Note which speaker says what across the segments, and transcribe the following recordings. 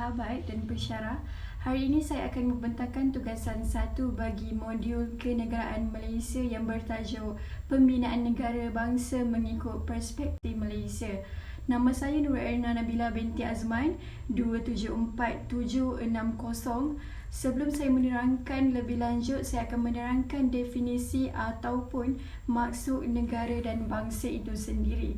Speaker 1: sahabat dan pensyarah. Hari ini saya akan membentangkan tugasan 1 bagi modul kenegaraan Malaysia yang bertajuk Pembinaan Negara Bangsa Mengikut Perspektif Malaysia. Nama saya Nur Erna Nabila binti Azman, 274760. Sebelum saya menerangkan lebih lanjut, saya akan menerangkan definisi ataupun maksud negara dan bangsa itu sendiri.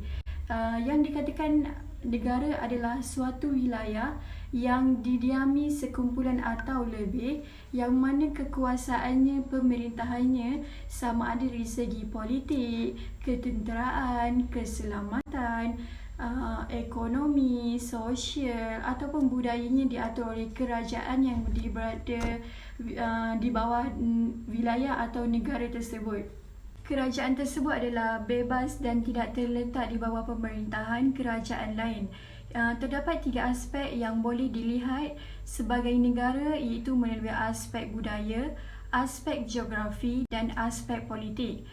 Speaker 1: Yang dikatakan negara adalah suatu wilayah yang didiami sekumpulan atau lebih yang mana kekuasaannya, pemerintahannya sama ada dari segi politik, ketenteraan, keselamatan, ekonomi, sosial ataupun budayanya diatur oleh kerajaan yang berada di bawah wilayah atau negara tersebut. Kerajaan tersebut adalah bebas dan tidak terletak di bawah pemerintahan kerajaan lain. Terdapat 3 aspek yang boleh dilihat sebagai negara, iaitu melalui aspek budaya, aspek geografi dan aspek politik.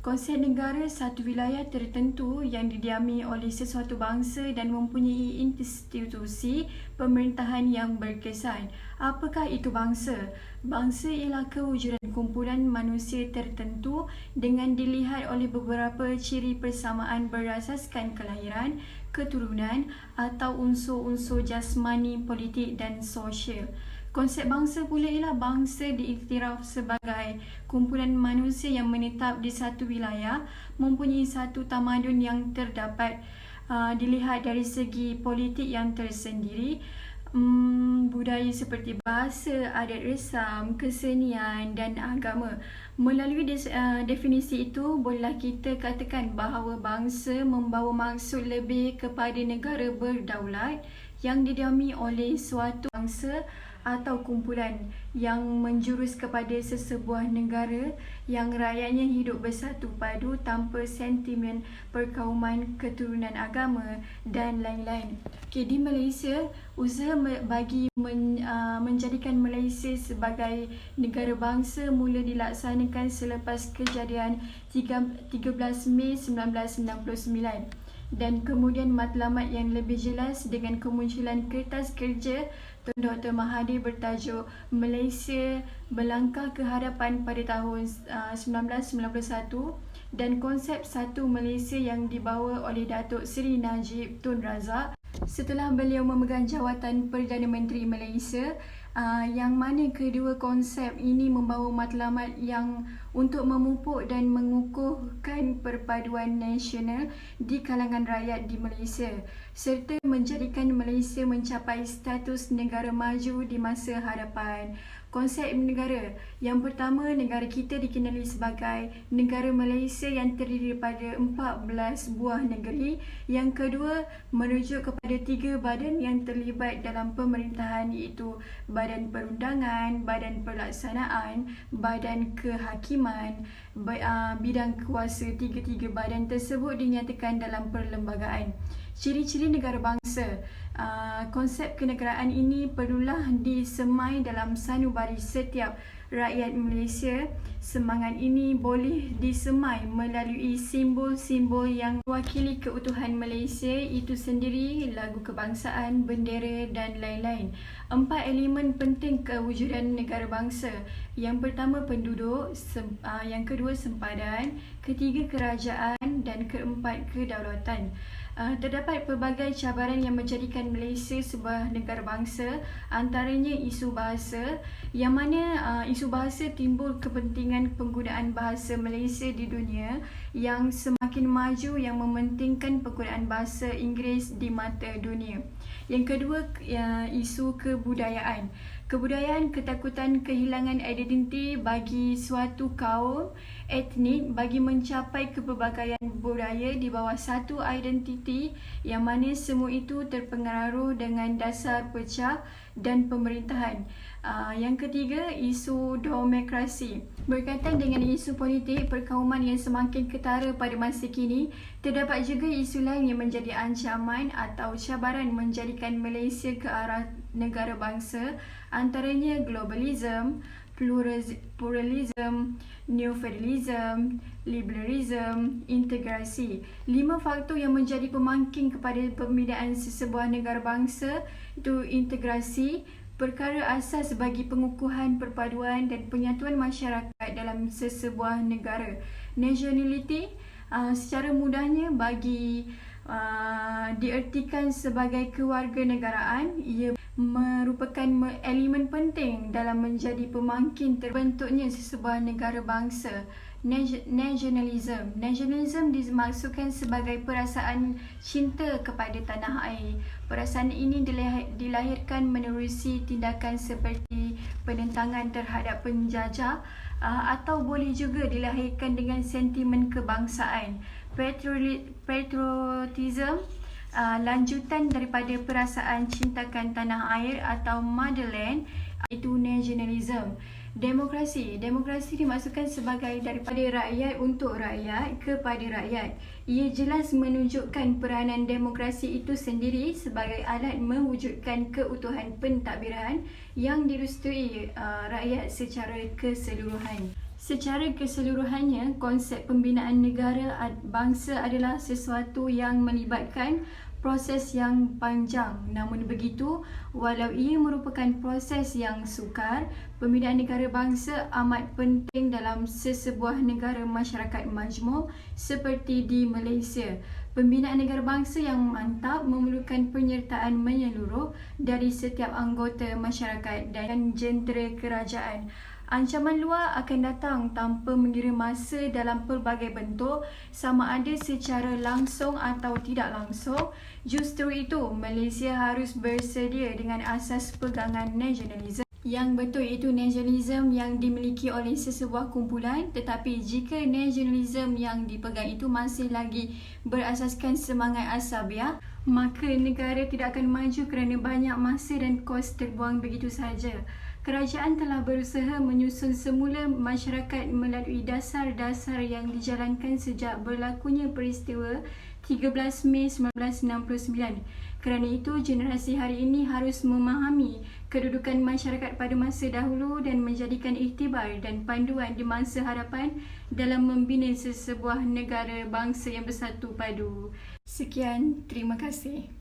Speaker 1: Konsep negara satu wilayah tertentu yang didiami oleh sesuatu bangsa dan mempunyai institusi pemerintahan yang berkesan. Apakah itu bangsa? Bangsa ialah kewujudan kumpulan manusia tertentu dengan dilihat oleh beberapa ciri persamaan berasaskan kelahiran, keturunan atau unsur-unsur jasmani, politik dan sosial. Konsep bangsa pula ialah bangsa diiktiraf sebagai kumpulan manusia yang menetap di satu wilayah, mempunyai satu tamadun yang terdapat dilihat dari segi politik yang tersendiri, budaya seperti bahasa, adat resam, kesenian dan agama. Melalui definisi itu, bolehlah kita katakan bahawa bangsa membawa maksud lebih kepada negara berdaulat yang didiami oleh suatu bangsa atau kumpulan yang menjurus kepada sesebuah negara yang rakyatnya hidup bersatu padu tanpa sentimen perkauman, keturunan agama dan lain-lain. Di Malaysia, usaha bagi menjadikan Malaysia sebagai negara bangsa mula dilaksanakan selepas kejadian 13 Mei 1999. Dan kemudian matlamat yang lebih jelas dengan kemunculan kertas kerja Tun Dr. Mahathir bertajuk Malaysia Melangkah ke Hadapan pada tahun 1991 dan konsep satu Malaysia yang dibawa oleh Datuk Seri Najib Tun Razak setelah beliau memegang jawatan Perdana Menteri Malaysia. Yang mana kedua konsep ini membawa matlamat yang untuk memupuk dan mengukuhkan perpaduan nasional di kalangan rakyat di Malaysia serta menjadikan Malaysia mencapai status negara maju di masa hadapan. Konsep negara yang pertama, negara kita dikenali sebagai negara Malaysia yang terdiri daripada 14 buah negeri. Yang kedua, merujuk kepada 3 badan yang terlibat dalam pemerintahan, iaitu Badan Perundangan, Badan Pelaksanaan, Badan Kehakiman, bidang kuasa. Tiga-tiga badan tersebut dinyatakan dalam perlembagaan. Ciri-ciri negara bangsa. Konsep kenegaraan ini perlulah disemai dalam sanubari setiap rakyat Malaysia. Semangat ini boleh disemai melalui simbol-simbol yang mewakili keutuhan Malaysia itu sendiri, lagu kebangsaan, bendera dan lain-lain. 4 elemen penting kewujudan negara bangsa. Yang pertama penduduk, yang kedua sempadan, ketiga kerajaan dan keempat kedaulatan. Terdapat pelbagai cabaran yang menjadikan Malaysia sebuah negara bangsa, antaranya isu bahasa, yang mana isu bahasa timbul kepentingan penggunaan bahasa Malaysia di dunia yang semakin maju yang mementingkan penggunaan bahasa Inggeris di mata dunia. Yang kedua, isu kebudayaan. Kebudayaan, ketakutan kehilangan identiti bagi suatu kaum etnik bagi mencapai kepelbagaian budaya di bawah satu identiti yang mana semua itu terpengaruh dengan dasar pecah dan pemerintahan. Yang ketiga, isu demokrasi. Berkaitan dengan isu politik perkauman yang semakin ketara pada masa kini, terdapat juga isu lain yang menjadi ancaman atau cabaran menjadikan Malaysia ke arah negara bangsa, antaranya globalism, pluralism, neofederalism, liberalism, integrasi. 5 faktor yang menjadi pemangkin kepada pembinaan sesebuah negara bangsa itu integrasi, perkara asas bagi pengukuhan perpaduan dan penyatuan masyarakat dalam sesebuah negara. Nationality, secara mudahnya bagi diertikan sebagai kewarganegaraan. Ia merupakan elemen penting dalam menjadi pemangkin terbentuknya sesebuah negara bangsa. Nationalism. Nationalism dimaksudkan sebagai perasaan cinta kepada tanah air. Perasaan ini dilahirkan menerusi tindakan seperti penentangan terhadap penjajah atau boleh juga dilahirkan dengan sentimen kebangsaan. Patriotism, lanjutan daripada perasaan cintakan tanah air atau motherland, itu nationalism. Demokrasi. Demokrasi dimaksudkan sebagai daripada rakyat untuk rakyat kepada rakyat. Ia jelas menunjukkan peranan demokrasi itu sendiri sebagai alat mewujudkan keutuhan pentadbiran yang direstui rakyat secara keseluruhan. Secara keseluruhannya, konsep pembinaan negara bangsa adalah sesuatu yang melibatkan proses yang panjang. Namun begitu, walau ia merupakan proses yang sukar, pembinaan negara bangsa amat penting dalam sesebuah negara masyarakat majmuk seperti di Malaysia. Pembinaan negara bangsa yang mantap memerlukan penyertaan menyeluruh dari setiap anggota masyarakat dan jentera kerajaan. Ancaman luar akan datang tanpa mengira masa dalam pelbagai bentuk, sama ada secara langsung atau tidak langsung. Justru itu, Malaysia harus bersedia dengan asas pegangan nasionalisme. Yang betul itu nasionalisme yang dimiliki oleh sesebuah kumpulan, tetapi jika nasionalisme yang dipegang itu masih lagi berasaskan semangat asabiah, maka negara tidak akan maju kerana banyak masa dan kos terbuang begitu sahaja. Kerajaan telah berusaha menyusun semula masyarakat melalui dasar-dasar yang dijalankan sejak berlakunya peristiwa 13 Mei 1969. Kerana itu, generasi hari ini harus memahami kedudukan masyarakat pada masa dahulu dan menjadikan iktibar dan panduan di masa hadapan dalam membina sesebuah negara bangsa yang bersatu padu. Sekian, terima kasih.